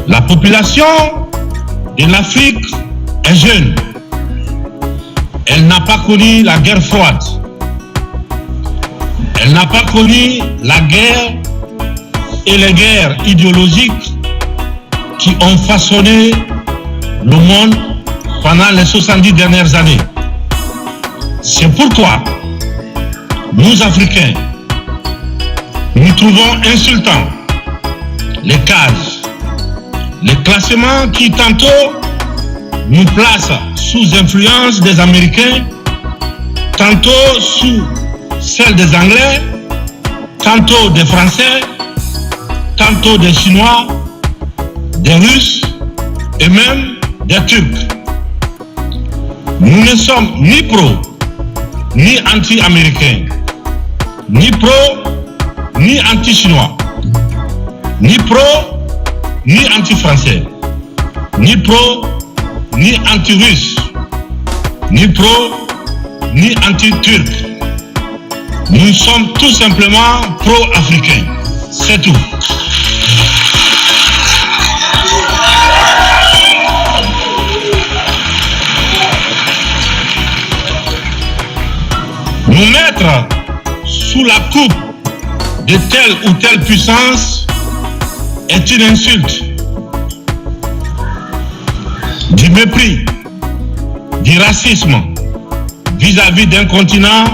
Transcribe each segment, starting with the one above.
La population de l'Afrique est jeune. Elle n'a pas connu la guerre froide. Elle n'a pas connu la guerre et les guerres idéologiques qui ont façonné le monde pendant les 70 dernières années. C'est pourquoi nous, Africains, nous trouvons insultants les cases, les classements qui tantôt nous placent sous influence des Américains, tantôt sous celle des Anglais, tantôt des Français, tantôt des Chinois, des Russes et même des Turcs. Nous ne sommes ni pro, ni anti-américains, ni pro, ni anti-chinois, ni pro, ni anti-français, ni pro, ni anti-russe, ni pro, ni anti-turc. Nous sommes tout simplement pro-africains. C'est tout. Nous mettre sous la coupe de telle ou telle puissance est une insulte, du mépris, du racisme vis-à-vis d'un continent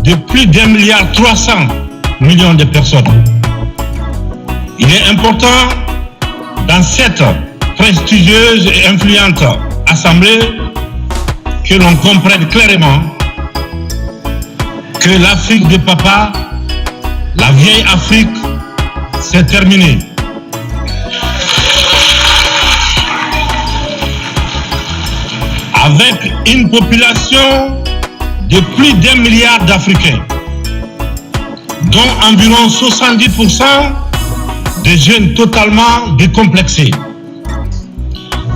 de plus d'1,3 milliard de personnes. Il est important dans cette prestigieuse et influente assemblée que l'on comprenne clairement que l'Afrique de papa, la vieille Afrique, c'est terminé. Avec une population de plus d'1 milliard d'Africains, dont environ 70% de jeunes totalement décomplexés,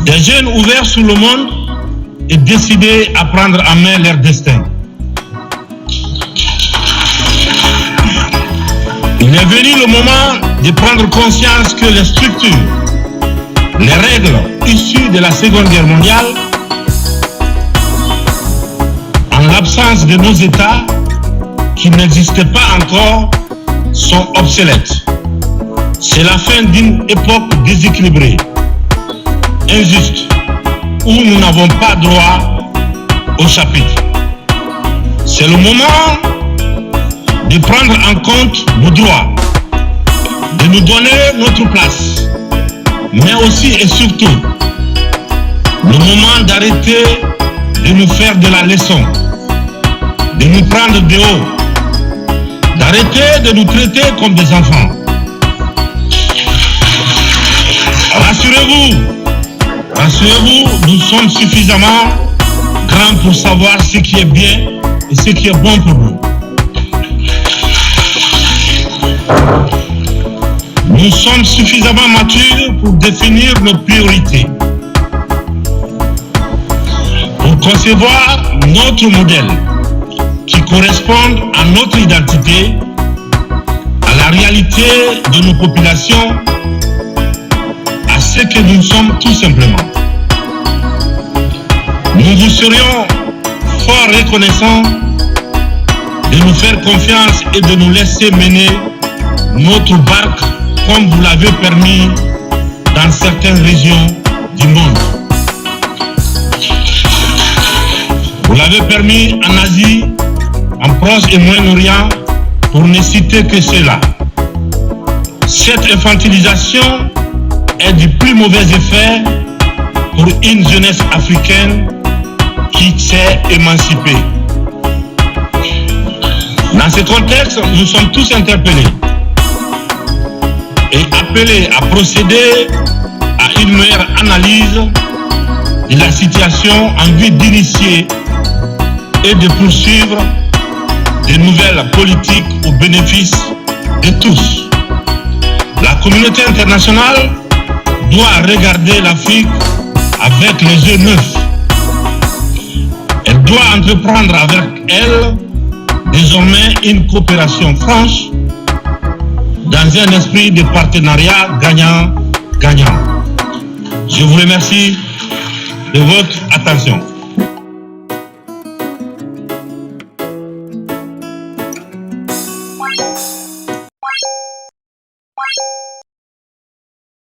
des jeunes ouverts sur le monde et décidés à prendre en main leur destin. Il est venu le moment de prendre conscience que les structures, les règles issues de la Seconde Guerre mondiale, en l'absence de nos États qui n'existaient pas encore, sont obsolètes. C'est la fin d'une époque déséquilibrée, injuste, où nous n'avons pas droit au chapitre. C'est le moment de prendre en compte nos droits, de nous donner notre place, mais aussi et surtout, le moment d'arrêter de nous faire de la leçon, de nous prendre de haut, d'arrêter de nous traiter comme des enfants. Rassurez-vous, nous sommes suffisamment grands pour savoir ce qui est bien et ce qui est bon pour nous. Nous sommes suffisamment matures pour définir nos priorités, pour concevoir notre modèle qui corresponde à notre identité, à la réalité de nos populations, à ce que nous sommes tout simplement. Nous vous serions fort reconnaissants de nous faire confiance et de nous laisser mener notre barque comme vous l'avez permis dans certaines régions du monde. Vous l'avez permis en Asie, en Proche et Moyen-Orient, pour ne citer que cela. Cette infantilisation est du plus mauvais effet pour une jeunesse africaine qui s'est émancipée. Dans ce contexte, nous sommes tous interpellés et appelés à procéder à une meilleure analyse de la situation en vue d'initier et de poursuivre de nouvelles politiques au bénéfice de tous. La communauté internationale doit regarder l'Afrique avec les yeux neufs. Elle doit entreprendre avec elle désormais une coopération franche dans un esprit de partenariat gagnant-gagnant. Je vous remercie de votre attention.